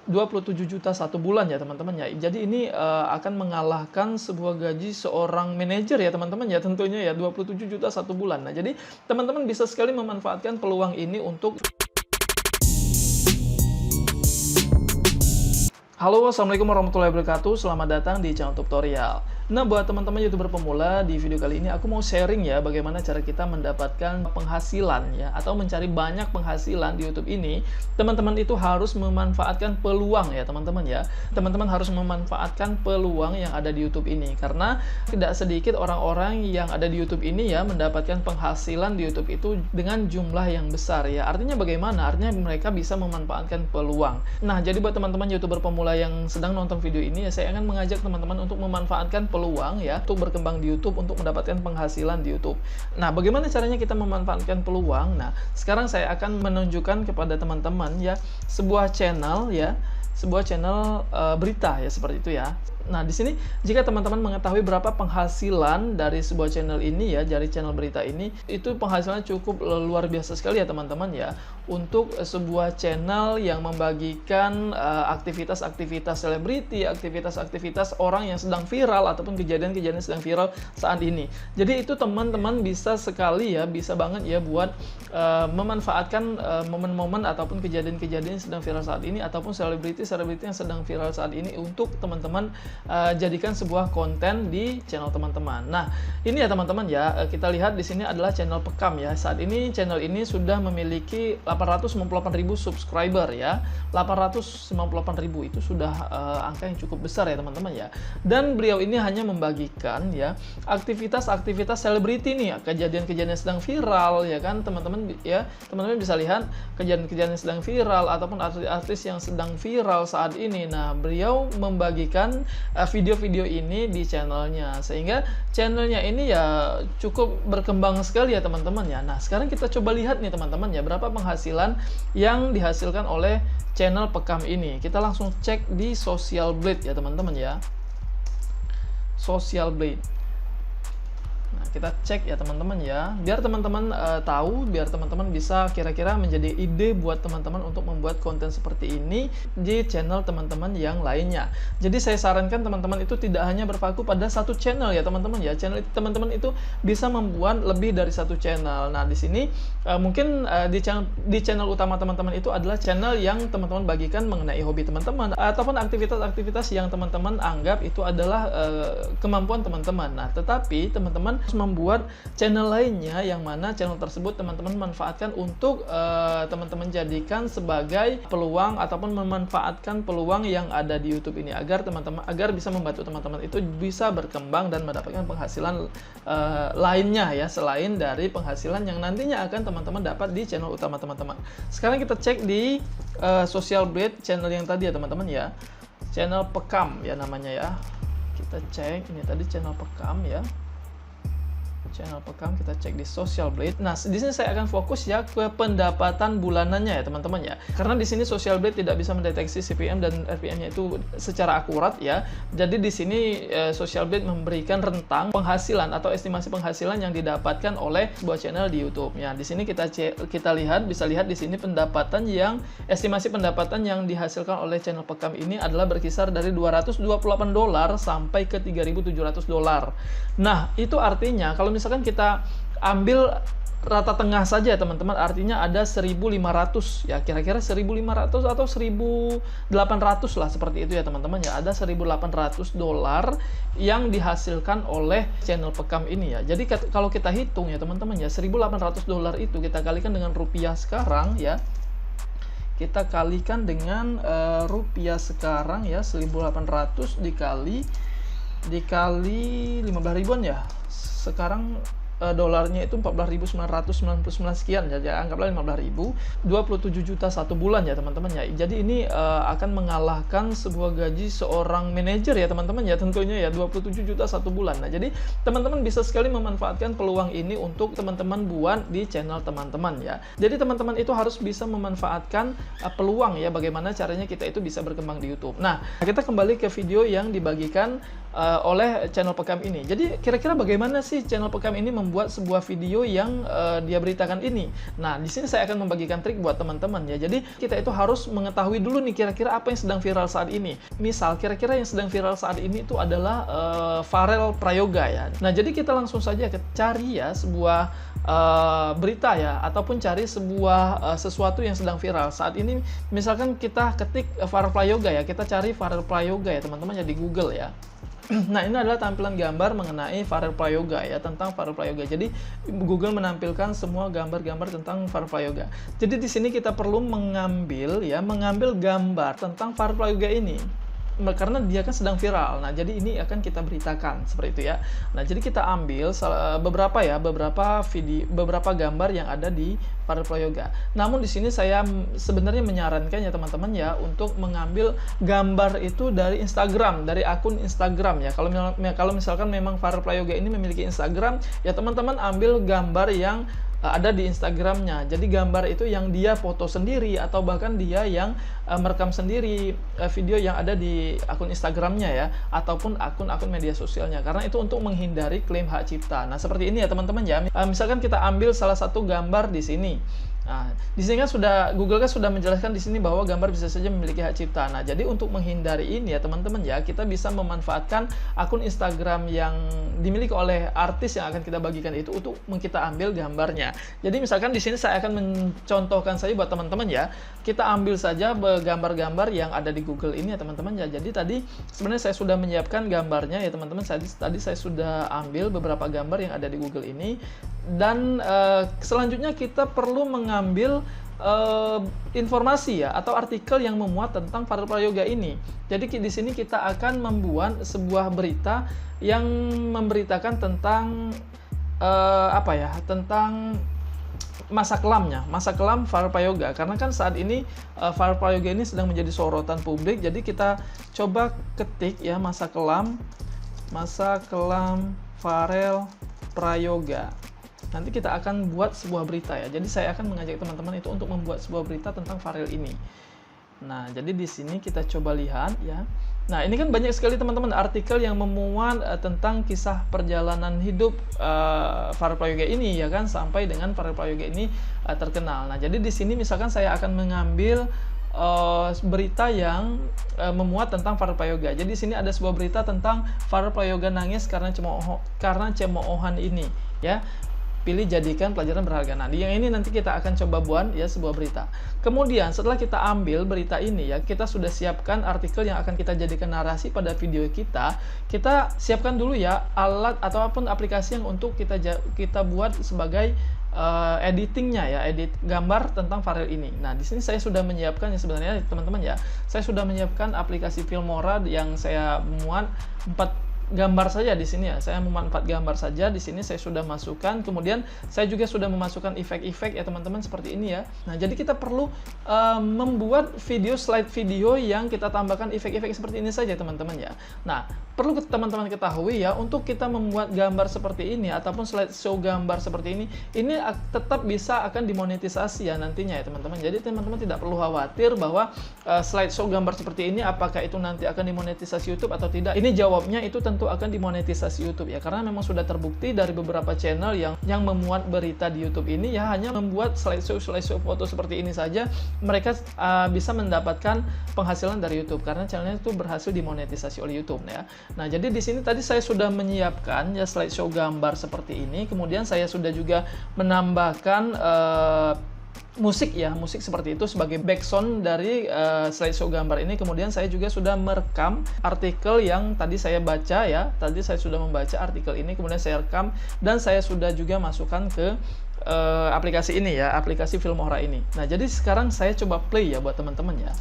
27 juta satu bulan ya teman-teman ya. Jadi ini akan mengalahkan sebuah gaji seorang manajer ya teman-teman ya, tentunya ya 27 juta satu bulan. Nah, jadi teman-teman bisa sekali memanfaatkan peluang ini untuk. Halo, assalamualaikum warahmatullahi wabarakatuh. Selamat datang di channel tutorial. Nah, buat teman-teman YouTuber pemula, di video kali ini aku mau sharing ya bagaimana cara kita mendapatkan penghasilan ya, atau mencari banyak penghasilan di YouTube ini. Teman-teman itu harus memanfaatkan peluang ya teman-teman ya. Teman-teman harus memanfaatkan peluang yang ada di YouTube ini, karena tidak sedikit orang-orang yang ada di YouTube ini ya mendapatkan penghasilan di YouTube itu dengan jumlah yang besar ya. Artinya bagaimana? Artinya mereka bisa memanfaatkan peluang. Nah, jadi buat teman-teman YouTuber pemula yang sedang nonton video ini ya, saya akan mengajak teman-teman untuk memanfaatkan peluang ya untuk berkembang di YouTube, untuk mendapatkan penghasilan di YouTube. Nah, bagaimana caranya kita memanfaatkan peluang? Nah, sekarang saya akan menunjukkan kepada teman-teman ya sebuah channel ya, sebuah channel berita ya, seperti itu ya. Nah, di sini jika teman-teman mengetahui berapa penghasilan dari sebuah channel ini ya, dari channel berita ini, itu penghasilannya cukup luar biasa sekali ya teman-teman ya, untuk sebuah channel yang membagikan aktivitas-aktivitas selebriti, aktivitas-aktivitas orang yang sedang viral ataupun kejadian-kejadian sedang viral saat ini. Jadi itu teman-teman bisa sekali ya, bisa banget ya buat memanfaatkan momen-momen ataupun kejadian-kejadian yang sedang viral saat ini, ataupun selebriti-selebriti yang sedang viral saat ini untuk teman-teman jadikan sebuah konten di channel teman-teman. Nah, ini ya teman-teman ya, kita lihat di sini adalah channel Pekam ya. Saat ini channel ini sudah memiliki 898.000 subscriber ya. 898.000 itu sudah angka yang cukup besar ya teman-teman ya. Dan beliau ini hanya membagikan ya aktivitas-aktivitas selebriti nih, kejadian-kejadian yang sedang viral ya kan teman-teman ya. Teman-teman bisa lihat kejadian-kejadian yang sedang viral ataupun artis-artis yang sedang viral saat ini. Nah, beliau membagikan video-video ini di channelnya, sehingga channelnya ini ya cukup berkembang sekali ya teman-teman ya. Nah, sekarang kita coba lihat nih teman-teman ya, berapa penghasilan yang dihasilkan oleh channel Pekam ini. Kita langsung cek di Social Blade ya teman-teman ya, Social Blade. Nah, kita cek ya teman-teman ya, biar teman-teman tahu, biar teman-teman bisa kira-kira menjadi ide buat teman-teman untuk membuat konten seperti ini di channel teman-teman yang lainnya. Jadi saya sarankan teman-teman itu tidak hanya berpaku pada satu channel ya teman-teman ya. Channel teman-teman itu bisa membuat lebih dari satu channel. Nah, di sini mungkin di channel utama teman-teman itu adalah channel yang teman-teman bagikan mengenai hobi teman-teman ataupun aktivitas-aktivitas yang teman-teman anggap itu adalah kemampuan teman-teman. Nah, tetapi teman-teman harus membuat channel lainnya yang mana channel tersebut teman-teman manfaatkan untuk teman-teman jadikan sebagai peluang ataupun memanfaatkan peluang yang ada di YouTube ini, agar bisa membantu teman-teman itu bisa berkembang dan mendapatkan penghasilan lainnya ya, selain dari penghasilan yang nantinya akan teman-teman dapat di channel utama teman-teman. Sekarang kita cek di Social Blade channel yang tadi ya teman-teman ya, channel Pekam ya namanya ya. Kita cek ini tadi channel Pekam ya, channel Pekam, kita cek di Social Blade. Nah, di sini saya akan fokus ya ke pendapatan bulanannya ya teman-teman ya. Karena di sini Social Blade tidak bisa mendeteksi CPM dan RPM-nya itu secara akurat ya. Jadi di sini Social Blade memberikan rentang penghasilan atau estimasi penghasilan yang didapatkan oleh sebuah channel di YouTube. Ya, di sini kita lihat, bisa lihat di sini pendapatan yang estimasi pendapatan yang dihasilkan oleh channel Pekam ini adalah berkisar dari $228 sampai ke $3.700. Nah, itu artinya kalau misalkan kita ambil rata tengah saja ya teman-teman, artinya ada 1.500 ya, kira-kira 1.500 atau 1.800 lah, seperti itu ya teman-teman ya. Ada $1.800 yang dihasilkan oleh channel Pekam ini ya. Jadi kalau kita hitung ya teman-teman ya, $1.800 itu kita kalikan dengan rupiah sekarang ya, kita kalikan dengan rupiah sekarang ya, 1.800 dikali 15 ribuan ya. Sekarang dolarnya itu 14.999 sekian ya, anggaplah 15.000, 27 juta satu bulan ya teman-teman ya. Jadi ini akan mengalahkan sebuah gaji seorang manajer ya teman-teman ya, tentunya ya 27 juta satu bulan. Nah, jadi teman-teman bisa sekali memanfaatkan peluang ini untuk teman-teman buat di channel teman-teman ya. Jadi teman-teman itu harus bisa memanfaatkan peluang ya, bagaimana caranya kita itu bisa berkembang di YouTube. Nah, kita kembali ke video yang dibagikan oleh channel Pekam ini. Jadi kira-kira bagaimana sih channel Pekam ini membuat sebuah video yang dia beritakan ini. Nah, di sini saya akan membagikan trik buat teman-teman ya. Jadi kita itu harus mengetahui dulu nih kira-kira apa yang sedang viral saat ini. Misal kira-kira yang sedang viral saat ini itu adalah Farel Prayoga ya. Nah, jadi kita langsung saja cari ya sebuah berita ya, ataupun cari sebuah sesuatu yang sedang viral saat ini. Misalkan kita ketik Farel Prayoga ya, kita cari Farel Prayoga ya teman-teman ya di Google ya. Nah, ini adalah tampilan gambar mengenai Farel Prayoga ya, tentang Farel Prayoga. Jadi Google menampilkan semua gambar-gambar tentang Farel Prayoga. Jadi di sini kita perlu mengambil gambar tentang Farel Prayoga ini. Karena dia kan sedang viral. Nah, jadi ini akan kita beritakan seperti itu ya. Nah, jadi kita ambil beberapa video, beberapa gambar yang ada di Farel Prayoga. Namun di sini saya sebenarnya menyarankan ya teman-teman ya untuk mengambil gambar itu dari Instagram, dari akun Instagram ya. Kalau misalkan memang Farel Prayoga ini memiliki Instagram, ya teman-teman ambil gambar yang ada di Instagramnya. Jadi gambar itu yang dia foto sendiri atau bahkan dia yang merekam sendiri video yang ada di akun Instagramnya ya, ataupun akun-akun media sosialnya. Karena itu untuk menghindari klaim hak cipta. Nah, seperti ini ya teman-teman ya. Misalkan kita ambil salah satu gambar di sini. Nah, di sini kan Google kan sudah menjelaskan di sini bahwa gambar bisa saja memiliki hak cipta. Nah, jadi untuk menghindari ini ya teman-teman ya, kita bisa memanfaatkan akun Instagram yang dimiliki oleh artis yang akan kita bagikan itu untuk kita ambil gambarnya. Jadi misalkan di sini saya akan mencontohkan saja buat teman-teman ya. Kita ambil saja gambar-gambar yang ada di Google ini ya teman-teman ya. Jadi tadi sebenarnya saya sudah menyiapkan gambarnya ya teman-teman. Tadi saya sudah ambil beberapa gambar yang ada di Google ini. Dan selanjutnya kita perlu mengambil informasi ya atau artikel yang memuat tentang Farel Prayoga ini. Jadi di sini kita akan membuat sebuah berita yang memberitakan tentang tentang masa kelam Farel Prayoga. Karena kan saat ini Farel Prayoga ini sedang menjadi sorotan publik. Jadi kita coba ketik ya masa kelam Farel Prayoga. Nanti kita akan buat sebuah berita ya. Jadi saya akan mengajak teman-teman itu untuk membuat sebuah berita tentang Farel ini. Nah, jadi di sini kita coba lihat ya. Nah, ini kan banyak sekali teman-teman artikel yang memuat tentang kisah perjalanan hidup Farel Prayoga ini ya kan, sampai dengan Farel Prayoga ini terkenal. Nah, jadi di sini misalkan saya akan mengambil berita yang memuat tentang Farel Prayoga. Jadi di sini ada sebuah berita tentang Farel Prayoga nangis karena cemoohan ini ya. Pilih jadikan pelajaran berharga. Nah, yang ini nanti kita akan coba buat ya sebuah berita. Kemudian setelah kita ambil berita ini ya, kita sudah siapkan artikel yang akan kita jadikan narasi pada video kita. Kita siapkan dulu ya alat ataupun aplikasi yang untuk kita buat sebagai editingnya ya, edit gambar tentang Farel ini. Nah, di sini saya sudah menyiapkan ya sebenarnya teman-teman ya. Saya sudah menyiapkan aplikasi Filmora yang saya muat 4 gambar saja di sini ya. Saya memuat 4 gambar saja di sini, saya sudah masukkan. Kemudian saya juga sudah memasukkan efek-efek ya teman-teman seperti ini ya. Nah, jadi kita perlu membuat slide video yang kita tambahkan efek-efek seperti ini saja teman-teman ya. Nah, perlu teman-teman ketahui ya, untuk kita membuat gambar seperti ini ataupun slideshow gambar seperti ini tetap bisa akan dimonetisasi ya nantinya ya teman-teman. Jadi teman-teman tidak perlu khawatir bahwa slideshow gambar seperti ini apakah itu nanti akan dimonetisasi YouTube atau tidak. Ini jawabnya itu tentu akan dimonetisasi YouTube ya, karena memang sudah terbukti dari beberapa channel yang memuat berita di YouTube ini ya, hanya membuat slideshow foto seperti ini saja mereka bisa mendapatkan penghasilan dari YouTube karena channelnya itu berhasil dimonetisasi oleh YouTube ya. Nah, jadi di sini tadi saya sudah menyiapkan ya slideshow gambar seperti ini. Kemudian saya sudah juga menambahkan musik seperti itu sebagai background dari slideshow gambar ini. Kemudian saya juga sudah merekam artikel yang tadi saya baca ya. Tadi saya sudah membaca artikel ini, kemudian saya rekam dan saya sudah juga masukkan ke aplikasi ini ya, aplikasi Filmora ini. Nah, jadi sekarang saya coba play ya buat teman-teman ya.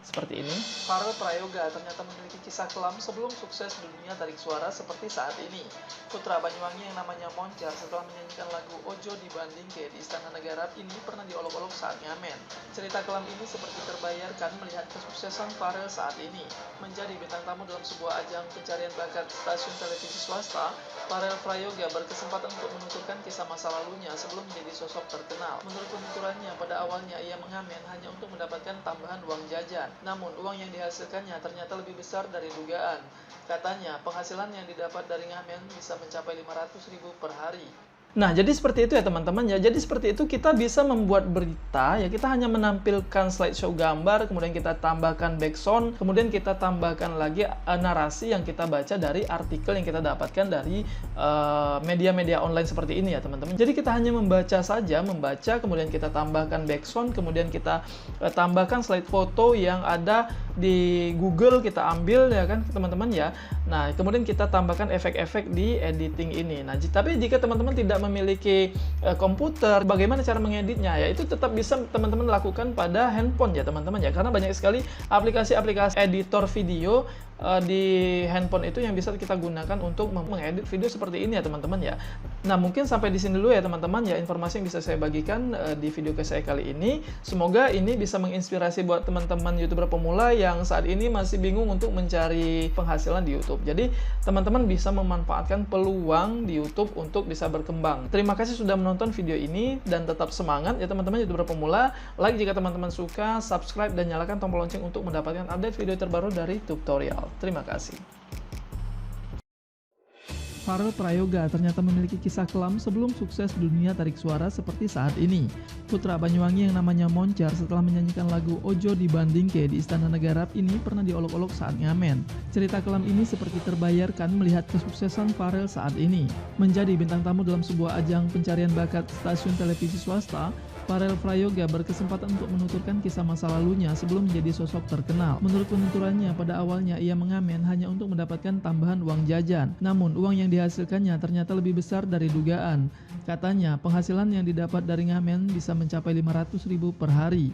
Seperti ini. Farel Prayoga ternyata memiliki kisah kelam sebelum sukses di dunia tarik suara seperti saat ini. Putra Banyuwangi yang namanya Moncar setelah menyanyikan lagu Ojo Dibanding Ke di Istana Negara ini pernah diolok-olok saat ngamen. Cerita kelam ini seperti terbayarkan melihat kesuksesan Farel saat ini. Menjadi bintang tamu dalam sebuah ajang pencarian bakat stasiun televisi swasta, Farel Prayoga berkesempatan untuk menuturkan kisah masa lalunya sebelum menjadi sosok terkenal. Menurut penuturannya, pada awalnya ia mengamen hanya untuk mendapatkan tambahan uang jajan. Namun, uang yang dihasilkannya ternyata lebih besar dari dugaan. Katanya, penghasilan yang didapat dari ngamen bisa mencapai 500.000 per hari. Nah, jadi seperti itu ya teman-teman ya. Jadi seperti itu kita bisa membuat berita ya. Kita hanya menampilkan slideshow gambar, kemudian kita tambahkan background, kemudian kita tambahkan lagi narasi yang kita baca dari artikel yang kita dapatkan dari media-media online seperti ini ya teman-teman. Jadi kita hanya membaca saja, membaca, kemudian kita tambahkan background, kemudian kita tambahkan slide foto yang ada di Google, kita ambil ya kan teman-teman ya. Nah, kemudian kita tambahkan efek-efek di editing ini. Nah, tapi jika teman-teman tidak memiliki komputer, bagaimana cara mengeditnya? Ya, itu tetap bisa teman-teman lakukan pada handphone ya teman-teman ya. Karena banyak sekali aplikasi-aplikasi editor video di handphone itu yang bisa kita gunakan untuk mengedit video seperti ini ya teman-teman ya. Nah, mungkin sampai di sini dulu ya teman-teman ya informasi yang bisa saya bagikan di video ke saya kali ini. Semoga ini bisa menginspirasi buat teman-teman YouTuber pemula yang saat ini masih bingung untuk mencari penghasilan di YouTube. Jadi, teman-teman bisa memanfaatkan peluang di YouTube untuk bisa berkembang. Terima kasih sudah menonton video ini dan tetap semangat ya teman-teman YouTuber pemula. Like jika teman-teman suka, subscribe dan nyalakan tombol lonceng untuk mendapatkan update video terbaru dari tutorial. Terima kasih. Farel Prayoga ternyata memiliki kisah kelam sebelum sukses dunia tarik suara seperti saat ini. Putra Banyuwangi yang namanya Moncar setelah menyanyikan lagu Ojo Dibandingke di Istana Negara ini pernah diolok-olok saat ngamen. Cerita kelam ini seperti terbayarkan melihat kesuksesan Farel saat ini. Menjadi bintang tamu dalam sebuah ajang pencarian bakat stasiun televisi swasta, Farel Prayoga berkesempatan untuk menuturkan kisah masa lalunya sebelum menjadi sosok terkenal. Menurut penuturannya, pada awalnya ia mengamen hanya untuk mendapatkan tambahan uang jajan. Namun, uang yang dihasilkannya ternyata lebih besar dari dugaan. Katanya, penghasilan yang didapat dari ngamen bisa mencapai 500.000 per hari.